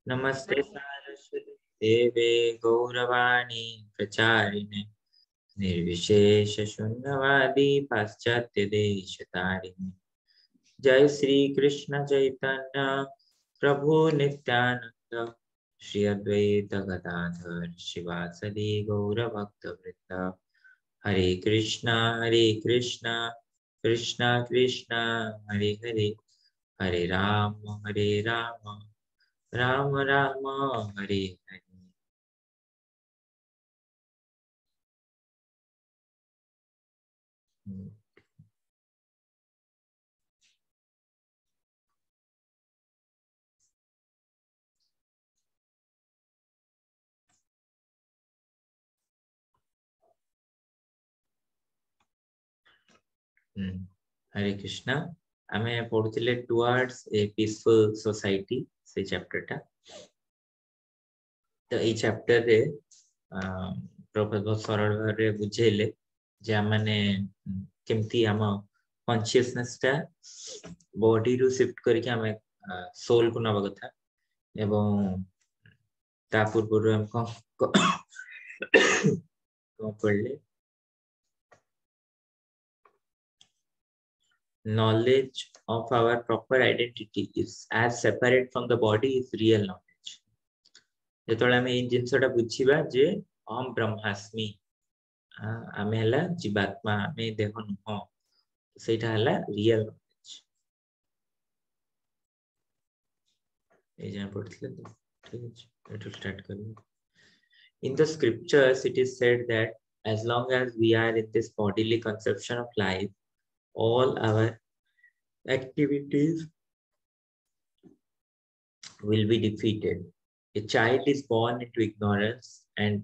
नमस्ते सारस्वती देवे गौरवाणी प्रचारिणे निर्विशेष शून्यवादी पाश्चात्य देश तारिणे जय श्री कृष्ण चैतन्य प्रभु नित्यानंद श्री अद्वैत गदाधर शिवासदि गौर भक्त वृंद हरे कृष्णा कृष्णा कृष्णा हरे हरे हरे राम राम राम हरे हरे। हरे कृष्णा आमे पढ़ुले टुवर्ड्स ए पीसफुल सोसाइटी से चैप्टर टा तो ये चैप्टर रे प्रभु बहुत सरल भाव बुझेले जे आमने केमती आम कॉन्शियसनेस टा बॉडी रु शिफ्ट करके आमे सोल को नबा कथा एवं ता पूर्व हम को पढ़ले knowledge of our proper identity is as separate from the body is real knowledge जेतोले हमें इन जिंसटा बुझिबा जे अहम ब्रह्मास्मि आमे हला जीवात्मा आमे देह नुह सेटा हला रियल नॉलेज ए जान पढ़थले तो ठीक है एटु स्टार्ट करियो in the scriptures it is said that as long as we are in this bodily conception of life all our activities will be defeated. A child is born into ignorance, and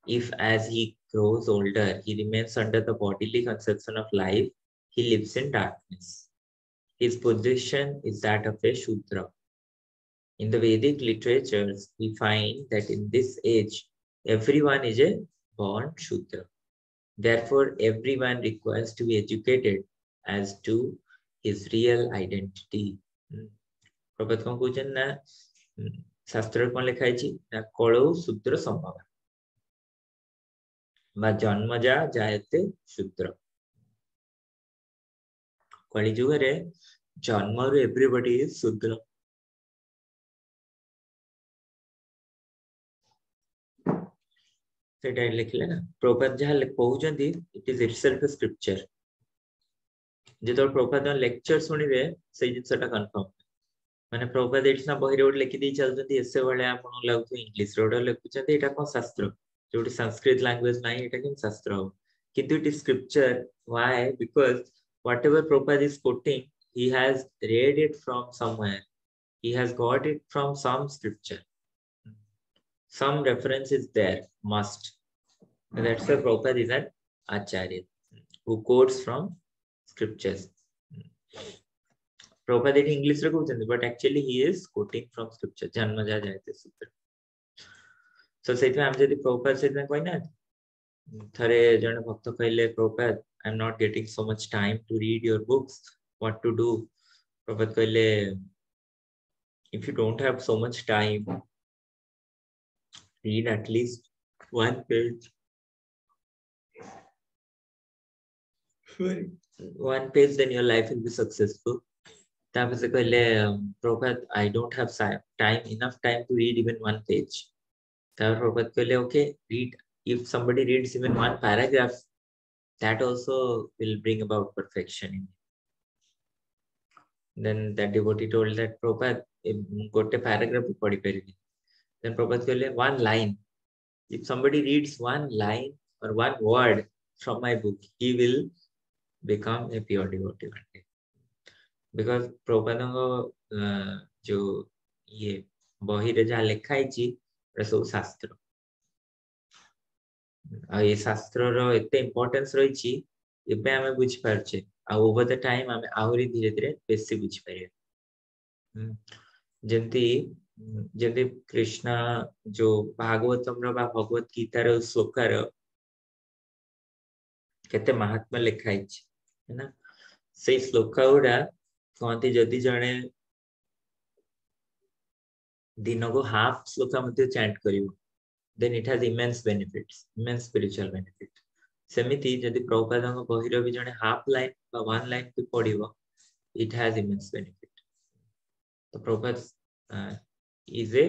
if as he grows older, he remains under the bodily conception of life, he lives in darkness. His position is that of a Shudra. In the Vedic literatures, we find that in this age, everyone is a born Shudra. Therefore, everyone requires to be educated as to his real identity. प्रभात कौन कहते ना शास्त्र कौन लिखा है ना कलौ शूद्र संभव बा जन्म जायते शूद्र कलि जुग रे जन्म रे एवरीबॉडी इज शूद्र सेटा लिखले ना प्रभात जहां कहउचंदी it is itself a scripture जेतो प्रभात लेक्चर सुनिबे से जिंसटा कंफर्म माने प्रभुपाद एठना बहिरे ओड लिखि दी चलतती एसे वाले आपन लागु इंग्लिश रोड लिखुचंती एटा को शास्त्र जोटी संस्कृत लैंग्वेज नाही एटा कि शास्त्र हो किंतु it is scripture why because whatever Prabhupada is coating he has read it from somewhere he has got it from some scripture some reference is there must and that's why Prabhupada is an acharya who quotes from scriptures Prabhupada in English रे कहउचंदी but actually he is quoting from scripture जन्म जायते सूत्र so सेति हम जदि Prabhupada सेति कोइ ना थरे जण भक्त कहले Prabhupada I am not getting so much time to read your books what to do Prabhupada कहले if you don't have so much time read at least one page then your life will be successful Prabhupada, I don't have enough time to read even one page. Prabhupada, okay, read. If somebody reads even one paragraph, that also will bring about perfection. Then that devotee told that Prabhupada, got a paragraph padi paribi. Then Prabhupada, one line. If somebody reads one line or one word from my book, he will become a pure devotee one day. Because Prabhupada जो ये बही रे जहाँ लिखा है सब शास्त्र आ ये शास्त्र रो इतने इम्पोर्टेंस रही एबे हमें बुझ पारछे आ ओवर द टाइम हमें आहुरी धीरे धीरे बेसी बुझ पारे जंती जदि कृष्ण जो भागवतम रो बा भगवत गीता रो श्लोक रो केते महात्मा लिखा है ना से श्लोक उडा कहती जदि जने दिन को हाफ श्लोका मध्य चैंट करिवो then it has immense benefits, immense spiritual benefit. सेमिति जदि प्रभुपादଙ୍କ बहिर भी जने हाफ लाइन बा वन लाइन भी पढ़िबो it has immense benefit. तो प्रभुपाद is a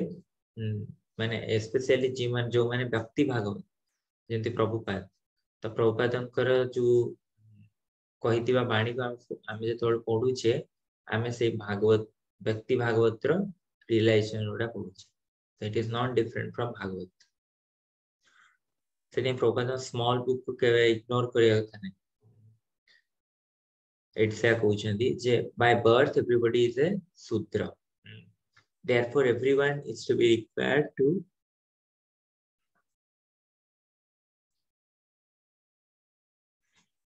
माने स्पेशली जी मान जो माने भक्ति भागवत जेंति प्रभुपाद तो प्रभुपादଙ୍କର जो कहितिबा बाणी को आमे जेतोल पढुछे आमे से भागवत व्यक्ति भागवतर रियलाइजेशन उडा पढुछे. So it is not different from Bhagavad. So Prabhupada small book को केवे इग्नोर करिया କଥା नै. It's a कहउछंदी J by birth everybody is a Sudra. Therefore everyone is to be required to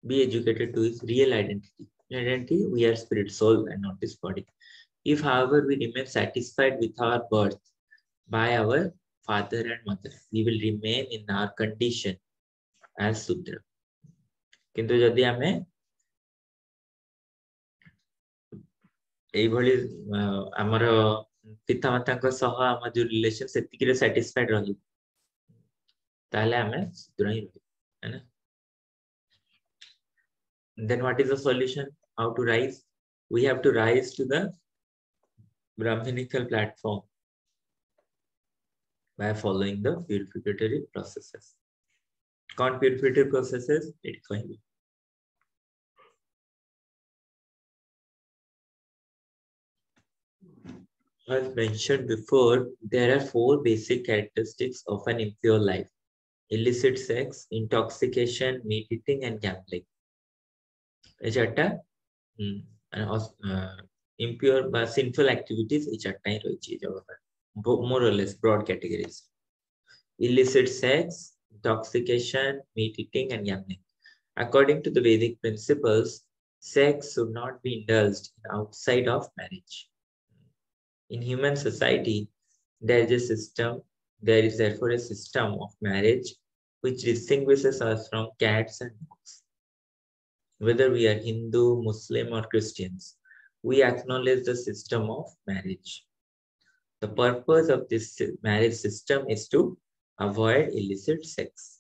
be educated to his real identity. Identity, we are spirit, soul, and not this body. If, however, we remain satisfied with our birth by our father and mother, we will remain in our condition as Sudra. किंतु यदि आमे एभली हमर पिता माता सह आम जो रिलेशन से सैटिस्फाइड रही ताले आमे Sudra ही रही है ना. Then what is the solution? How to rise? We have to rise to the Brahminical platform by following the purificatory processes. Con purificatory processes, it's fine. As mentioned before, there are 4 basic characteristics of an impure life: illicit sex, intoxication, meat eating, and gambling. Impure but sinful activities more or less broad categories. Illicit sex, intoxication, meat eating, and gambling. According to the Vedic principles, sex should not be indulged outside of marriage. In human society, there is therefore a system of marriage which distinguishes us from cats and dogs. Whether we are Hindu, Muslim, or Christians, we acknowledge the system of marriage. The purpose of this marriage system is to avoid illicit sex.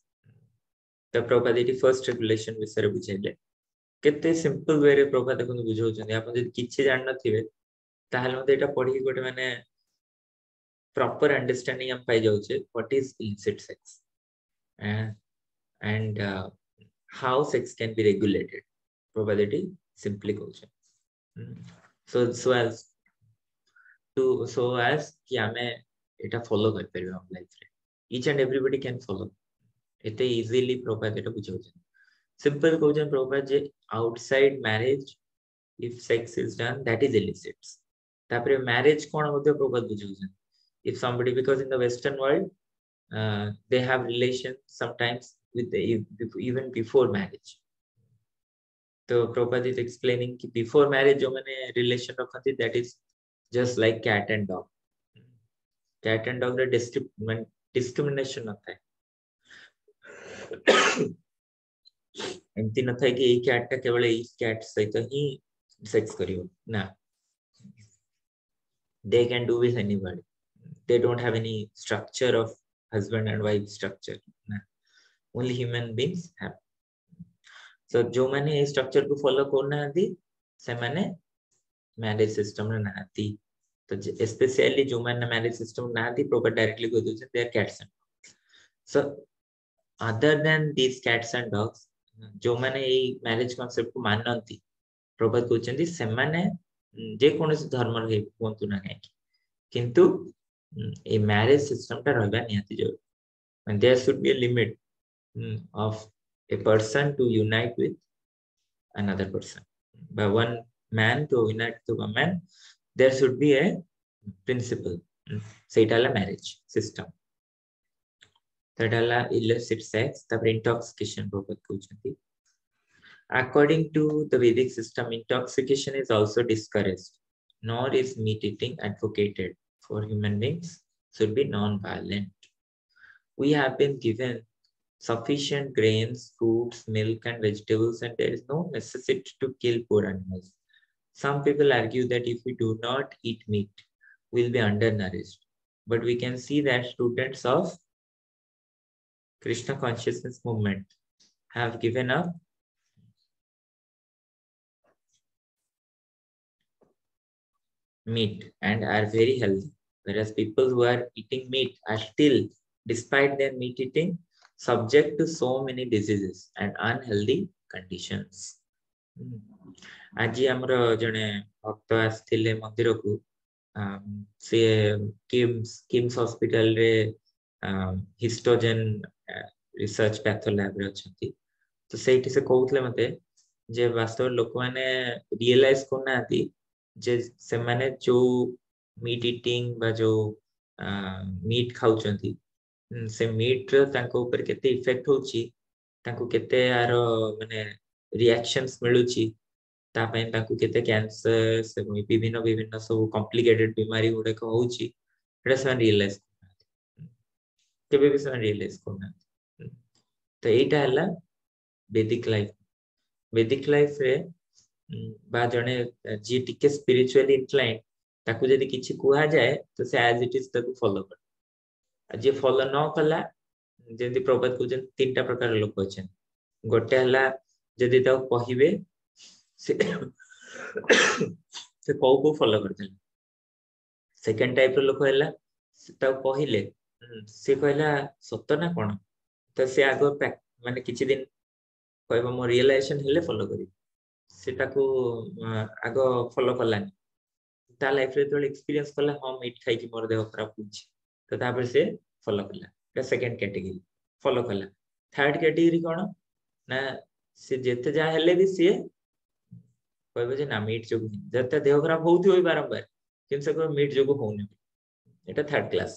The Prabhupada first regulation विषय बुझेले केते simple way रे प्रभुपाद को बुझौछन आपण जदि किछि जान नथिबे ताहले मते एटा पढी गोटे माने प्रॉपर अंडरस्टैंडिंग हम पाई जाउछे what is illicit sex and how sex can be regulated. Probability simply कहउछन. So as कि आमे एटा फॉलो कर परबे हम लाइफ रे. Each and everybody can follow. एते easily Prabhupada Etah बुझौछन. Simple कहउछन Prabhupada J outside marriage if sex is done that is illicit. तापरे marriage कोन होते Prabhupada बुझौछन. If somebody, because in the Western world they have relations sometimes with even before marriage. So Prabhupada is explaining कि before marriage जो मैंने relation रखती that is just like cat and dog. Cat and dog रे discrimination होता है. एमती न था कि एक cat टा केवल एक cat सहित ही sex करियो ना. They can do with anybody. They don't have any structure of husband and wife structure. Nah. Only human beings have. So जो मैंने ये structure को follow करना है से मैंने marriage system में ना थी. तो especially जो मैंने marriage system ना थी proper directly को दूसरे they are cats and dogs. So other than these cats and dogs जो मैंने ये marriage concept को मानना थी प्रभुपाद कहते से मैंने जे कौन से धर्म रे कोंतु ना नहीं किंतु a marriage system टा रहबा नियति जो and there should be a limit of a person to unite with another person. By one man to unite to a man, there should be a principle. Seitala marriage system. Seitala illicit sex, the intoxication. According to the Vedic system, intoxication is also discouraged. Nor is meat eating advocated. For human beings should be non-violent. We have been given sufficient grains, fruits, milk, and vegetables, and there is no necessity to kill poor animals. Some people argue that if we do not eat meat, we will be undernourished. but we can see that students of Krishna consciousness movement have given up meat and are very healthy, whereas people who are eating meat are still, despite their meat eating, subject to so many diseases and unhealthy conditions. आज हमरो जने भक्त आस्थिले मंदिर को से KIMS hospital रे हिस्टोजेन research patho lab रे अछंती तो सेठी से कहउतले मते जे वास्तव लोक माने रियलाइज करना आती जे से माने जो मीट ईटिंग बा जो मीट खाउचंती से मीट रो तांको ऊपर केते इफेक्ट होची तांको केते आरो माने रिएक्शंस मिलुची तापैन तांको केते कैंसर से विभिन्न विभिन्न सब कॉम्प्लिकेटेड बीमारी गुडे को होची एटा से रियलाइज केबे भी से रियलाइज करना तो एटा हला वैदिक लाइफ रे बा जने जी टिके स्पिरिचुअली इंक्लाइन ताकू जदी किछि कुहा जाए तो से एज इट इज ताकू फॉलो कर जे फॉलो न कला जेंति प्रभात को जन तीनटा प्रकार लोक अछन गोटे हला जदी ता कहिबे से से को फॉलो करथि सेकंड टाइप रो लोक हला ता कहिले से कहला सत्य ना कोन तो से आगो माने किछि दिन कहबो मो रियलाइजेशन हेले फॉलो करी सेटा को आगो फॉलो करलानी ता लाइफ रे तो एक्सपीरियंस करला हम मीट खाई कि मोर देह खराब होछि तो तापर से फॉलो करला एटा सेकंड कैटेगरी फॉलो करला थर्ड कैटेगरी कोन ना से जेते जा हेले भी से कहबो जे ना मीट जो जते देह खराब होउथि होई बारंबार किन से को मीट जो होउनी एटा third class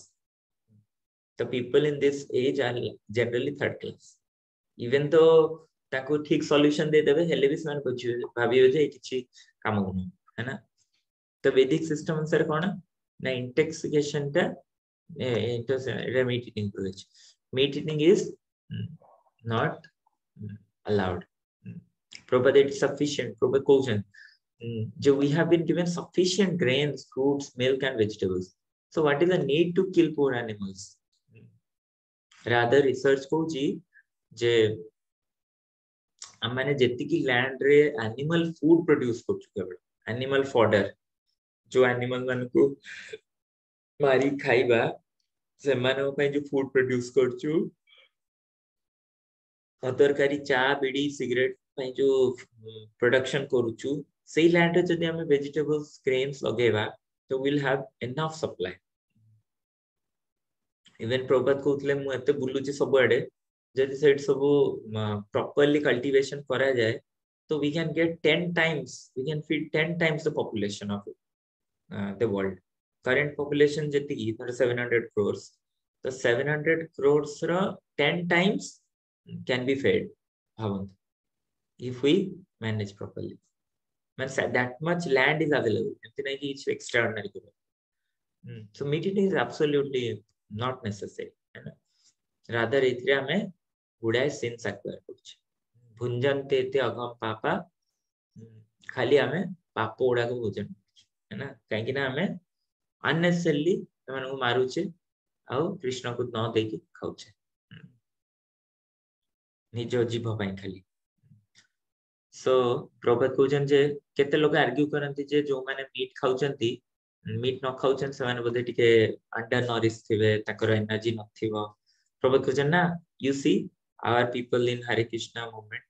the people in this age are generally third class even though ताको ठीक सॉल्यूशन दे देबे हेले भी समान बुझियो भाबियो जे किछि काम होनो है ना तो वैदिक सिस्टम अनुसार कोन ना इंटॉक्सिकेशन टा meat eating is not allowed provided it's sufficient provided caution we have been given sufficient grains fruits milk and vegetables so what is the need to kill poor animals rather research को जे हमने जेति की land रे animal food produce कर केवल animal fodder जो animal मन को मारी खाइबा से मानो पे जो फूड प्रोड्यूस करछु अदरकारी चा बीड़ी सिगरेट पे जो प्रोडक्शन करूछु सेही लैंड रे जदी हम वेजिटेबल्स ग्रेन्स लगेबा तो will have enough supply even Prabhat कहउतले मु एते बुलुची सब आडे जदी सेट सब प्रॉपर्ली कल्टीवेशन करा जाए तो we can get 10 times we can feed 10 times the population of the world current population जेति की 700 crores तो 700 crores रा 10 times can be fed bhavant if we manage properly means that much land is available एमति नै कि extraordinary so meat eating is absolutely not necessary rather इथरे हमें गुडाय since acquire करछ भुंजनते ते अगम पापा खाली हमें पाप उडा को भोजन है ना काहे कि ना हमें अननेसेसरली मन को मारुचे आ कृष्ण को न देकी खाउचे निजो जीव पई खाली सो प्रभात कोजन जे केते लोग आर्ग्यू करंती जे जो माने मीट खाउचंती मीट न खाउचन से माने बदे टिके अंडर नरिश थिबे ताकर एनर्जी नथिबो प्रभात कोजन ना you see our people in Hare Krishna movement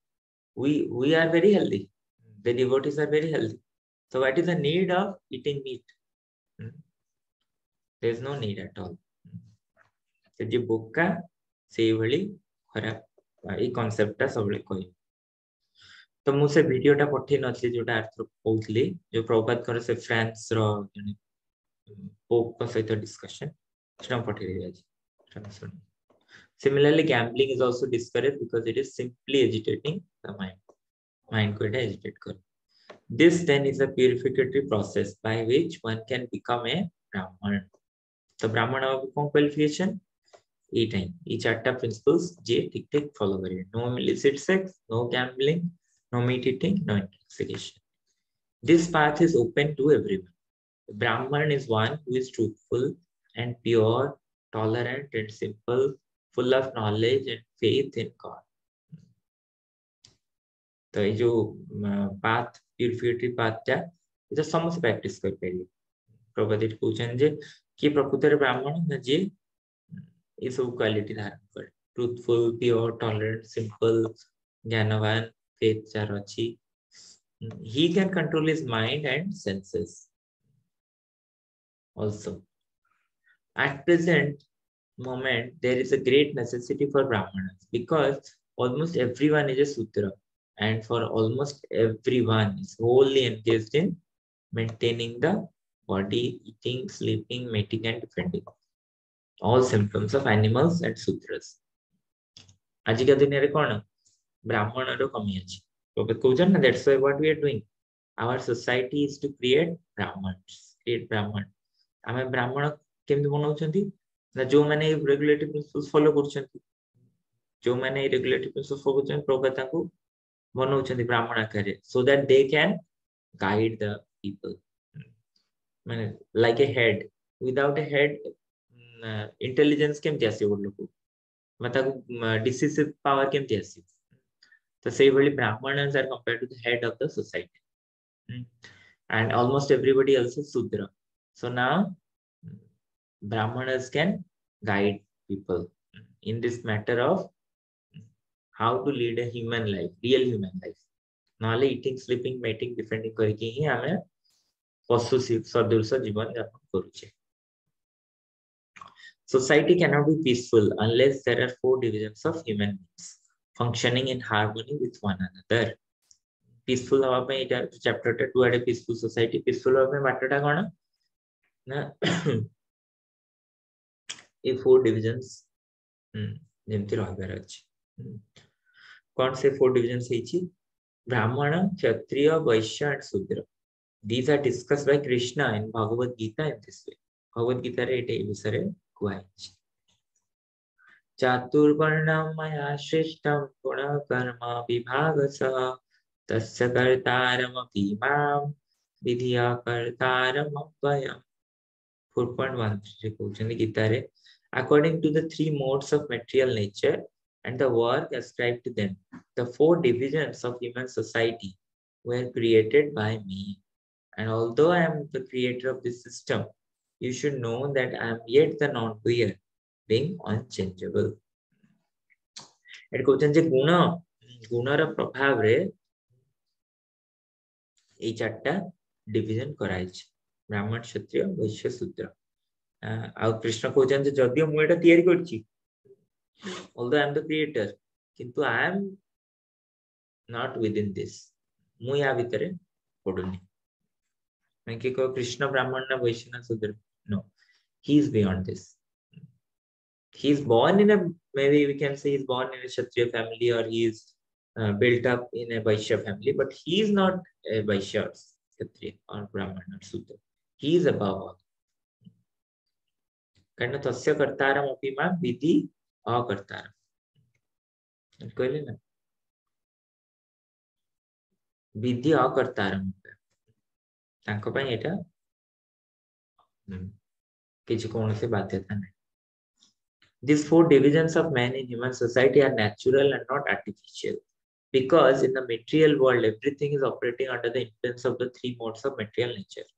we are very healthy the devotees are very healthy so what is the need of eating meat there is no need at all se je boka sei bhali खराब ए concept ता सबले कहि तो मु से video टा पठे नथि जोटा अर्थ कहउतली जो प्रभात करे से फ्रांस रो पोप को सहित डिस्कशन सेटा पठे दिया छै Similarly, gambling is also discouraged because it is simply agitating the mind. Mind को agitate कर. This then is a purificatory process by which one can become a Brahman. तो ब्राह्मण अब कौन qualification? ये टाइम ये चारटा principles जे ठीक ठीक follow करिए. No illicit sex, no gambling, no meat eating, no intoxication. This path is open to everyone. The Brahman is one who is truthful and pure, tolerant and simple, full of knowledge and faith in God. तो ये जो path प्यूरिफिकेटरी path ये समस्त practice कर पारे प्रभुपाद कहते जे कि प्रकृत ब्राह्मण जे ये सब क्वालिटी धारण करे ट्रूथफुल प्योर टॉलरेंट सिंपल ज्ञानवान फेथ जार अछि he can control his mind and senses also. At present moment there is a great necessity for brahmanas because almost everyone is a Sudra and for almost everyone is wholly engaged in maintaining the body, eating, sleeping, mating and defending all symptoms of animals and Sudras. आजिका दुनिया रे कोन ब्राह्मण रो कमी अछि प्रभुपाद कहउछन ना that's why what we are doing our society is to create brahman आमे ब्राह्मण केमि बनाउछंती ना जो माने रेगुलेटरी प्रिंसिपल्स फॉलो करछंती जो माने रेगुलेटरी प्रिंसिपल्स फॉलो करछन प्रभुपाद ताको बनाउछंती ब्राह्मण आकारे so that they can guide the people माने like a head without a head intelligence केमति आसी बोल लोक मतलब decisive power केमति आसी तो सही भली brahmanas are compared to the head of the society and almost everybody else is Sudra. So now brahmanas can guide people in this matter of how to lead a human life, real human life. Not eating, sleeping, mating, defending करके ही हमें पशु सदृश जीवन यापन करुचे. Society cannot be peaceful unless there are 4 divisions of human beings functioning in harmony with one another. Peaceful हवा पे इधर chapter 2 आड़े peaceful society peaceful हवा पे matter टा कौन ना ये 4 divisions जेमती रहबार अछि कौन से 4 divisions हेछि ब्राह्मण क्षत्रिय वैश्य and शूद्र these are discussed by Krishna in Bhagavad Gita in this way Bhagavad Gita रे एटे विषय कुआइछि चातुर्वर्णं मया श्रेष्ठं गुण कर्म विभागसः तस्य कर्तारमपि मां विधिया कर्तारमव्ययम् 4.13 कहउछन्ति गीता रे according to the 3 modes of material nature and the work ascribed to them the 4 divisions of human society were created by me and although I am the creator of this system you should know that I am yet the non-doer being unchangeable एट कहउछन जे गुणर प्रभाव रे ए चारटा division कराइ छै ब्राह्मण क्षत्रिय वैश्य शूद्र आ कृष्ण कहउछन जे जदियो मु एटा तयारी करछि although I am the creator किंतु I am not within this मु या भितरे पडुनी मैं कि को कृष्ण ब्राह्मण ना वैश्य ना शूद्र no he is beyond this he is born in a maybe we can say he is born in a kshatriya family or he is built up in a vaishya family but he is not a vaishya kshatriya or brahman or shudra he is above all कारण तस्य कर्तारम अपि मा विधि अकर्तारम कहले ना विधि अकर्तारम तांको पय एटा किछि कोनसे बाध्यता नै These 4 divisions of man in human society are natural and not artificial because in the material world everything is operating under the influence of the 3 modes of material nature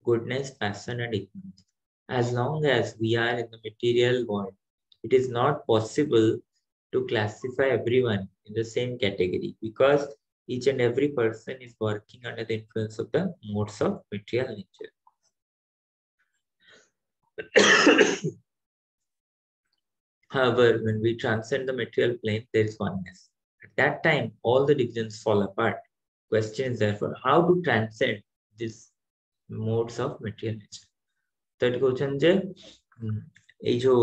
goodness passion and ignorance as long as we are in the material world it is not possible to classify everyone in the same category because each and every person is working under the influence of the modes of material nature However, when we transcend the material plane, there is oneness. At that time, all the divisions fall apart. Question is therefore, how to transcend these modes of material nature? That question je, ये जो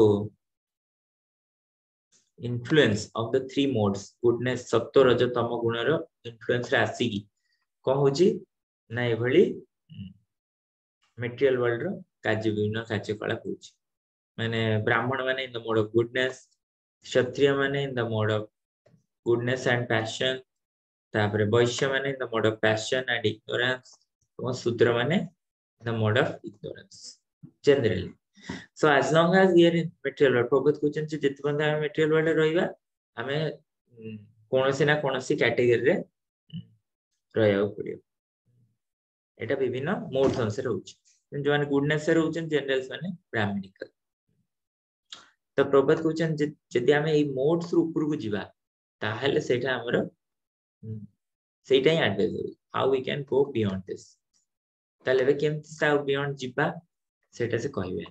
influence of the 3 modes, goodness, सत्व, रज, तम गुणर influence रे आसीगी कौन होची ना ये भली material world रो कार्य विभिन्न कार्यकलाप होची माने ब्राह्मण माने in the mode of goodness kshatriya माने in the mode of goodness and passion तापरे वैश्य माने in the mode of passion and ignorance और शूद्र माने in the mode of ignorance generally So as long as we are in material world, प्रभुत question से जितने बंदा हमें material world रे रहिबा हमें कोनोसी ना कोनोसी कैटेगरी रे रहया पड़ियो। एटा विभिन्न मोड संसे रहउछ जो माने गुडनेस से रहउछन जनरल्स माने ब्राह्मणिक। तो प्रभुत क्वेश्चन जदि हमें ए मोड्स ऊपर को जीवा ताहले सेटा हमर सेटा ही advice how we can go beyond this ताले वे केमति सा बियॉन्ड जीवा सेटा से कहबे।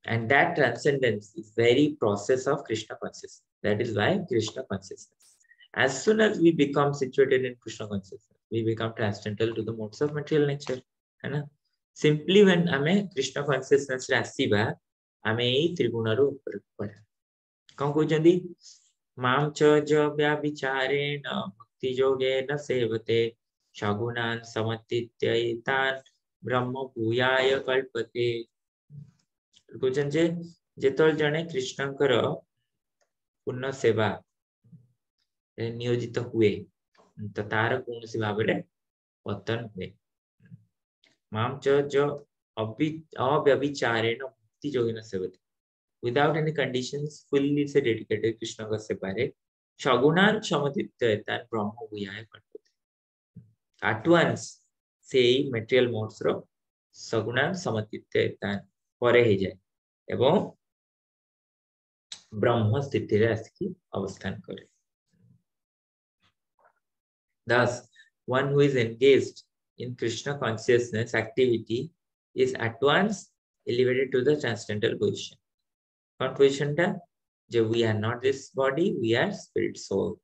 And that transcendence is very process of Krishna consciousness. That is why Krishna consciousness. As soon as we become situated in Krishna consciousness, we become transcendental to the modes of material nature. है ना? Simply when हमें Krishna consciousness रे आसीबा हमें ए त्रिगुण रो ऊपर पड़ा। कौन कहउछंदी माम च ज व्याभिचारेण भक्ति योगेन सेवते सगुणान् समतीत्यैतान् ब्रह्म भूयाय कल्पते। कहउछन जे जेतल जने कृष्णकर पूर्ण सेवा नियोजित हुए तो तार कौन सी भाव रे पतन हुए। माम च जो अव्यभिचारेण भक्ति योगेन सेवते without any conditions fully से dedicated कृष्ण का सेवा रे सगुणान् समतीत्यैतान् ब्रह्म भूयाय कल्पते। At once से material modes रो सगुणान् समतीत्यैतान् परे ही जाए एवं ब्रह्म स्थिति रे आसिकी अवस्थान करे। Thus, one who is engaged in Krishna consciousness activity is at once elevated to the transcendental position. What position ta? Je we are not this body, we are spirit soul.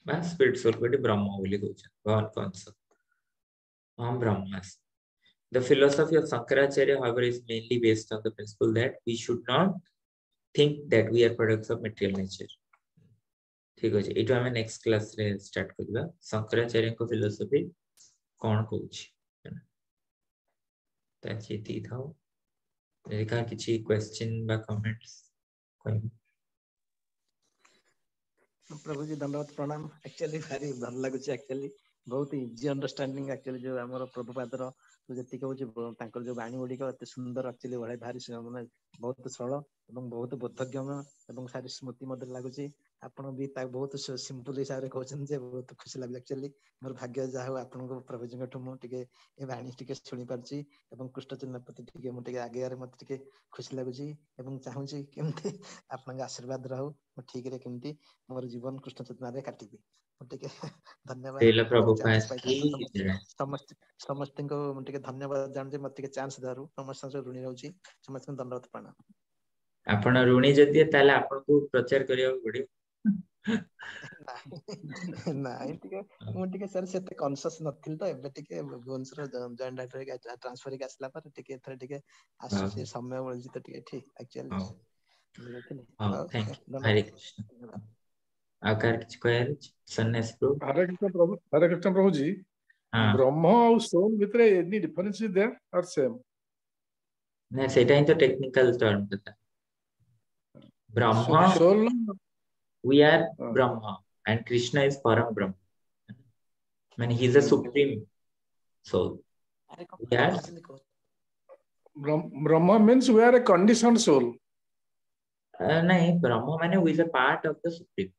Bas spirit soul ko Brahma boli kocha. Bhavan concept. Aham Brahmas. The philosophy of Shankaracharya, however, is mainly based on the principle that we should not think that we are products of material nature. ठीक अछि एटो हमें next class रे start करबा शंकराचार्य को philosophy कोन कहउछि त जेति थाओ एका किछि क्वेश्चन बा कमेंट्स कोइ। प्रभु जी धन्यवाद प्रणाम। एक्चुअली भारी भल लागुछि एक्चुअली बहुत इजी अंडरस्टैंडिंग एक्चुअली जो हमर प्रभुपादर जति कहउछि तांकर जो बाणी ओडी को एते सुंदर एक्चुअली बडे भारी माने बहुत सरल एवं बहुत बोधगम्य एवं सारी स्मृति मधुर लागुछि। आपण भी ता बहुत सिंपल हिसाब रे कहउछन जे बहुत खुशी लागल एक्चुअली मोर भाग्य जा हो आपण को प्रभु जी ठो मु टिके ए बाणी टिके सुनि परछि एवं कृष्ण चिन्हपति टिके मु टिके आगे आरे मत टिके खुशी लागुछि एवं चाहूछि केमते आपण के आशीर्वाद रहू मु ठीक रे केमती मोर जीवन कृष्ण चेतना रे काटिबी टिके धन्यवाद। तेला प्रभु चांस पास पाइ की समस्त समस्त को टिके धन्यवाद जान जे मत टिके चांस दारू समस्त से ऋणी रहउछि समस्त धन्यवाद प्रणाम। आपण ऋणी जदि ताले आपण को प्रचार करिया पड़ियो ନାଇଁ ଟିକେ ମୁଁ ଟିକେ ସାର୍ ସେତେ କନସିୟସ୍ ନଥିଲି ତ ଏବେ ଟିକେ ଭୁବନେଶ୍ୱର ଜଏଣ୍ଟ ଡାଇରେକ୍ଟର ହେଇକି ଟ୍ରାନ୍ସଫର ହେଇକି ଆସିଲା ପରେ ଟିକେ ଏଥର ଟିକେ ଆସୁଛି ସମୟ ମିଳୁଛି ତ ଟିକେ ଠିକ ଆକ୍ଚୁଆଲି ବୁଝିଥିଲି। हरे कृष्ण आकार किछ कहर सन्यासी प्रभु हरे कृष्ण प्रभु जी ब्रह्म और सोल भितर एनी डिफरेंस इज देयर और सेम ना सेटा ही तो टेक्निकल टर्म था ब्रह्म soul we are Brahma and Krishna is Param Brahma. I mean, he is a supreme soul. We are Brahma means we are a conditioned soul. No, Brahma means we is a part of the supreme.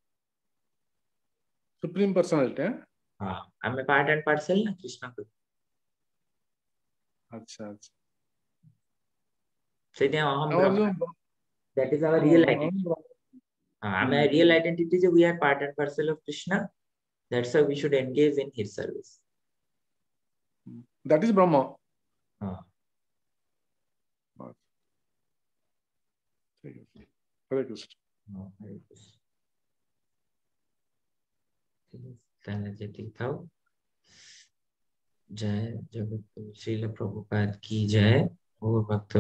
Supreme personality, eh? I am a part and parcel na Krishna. अच्छा अच्छा so that is our real identity. Our real identity is we are part and parcel of Krishna. That's why we should engage in his service. That is Brahma. Hare Krishna. Hare Krishna. जय जगत श्रील प्रभुपाद की जय और भक्त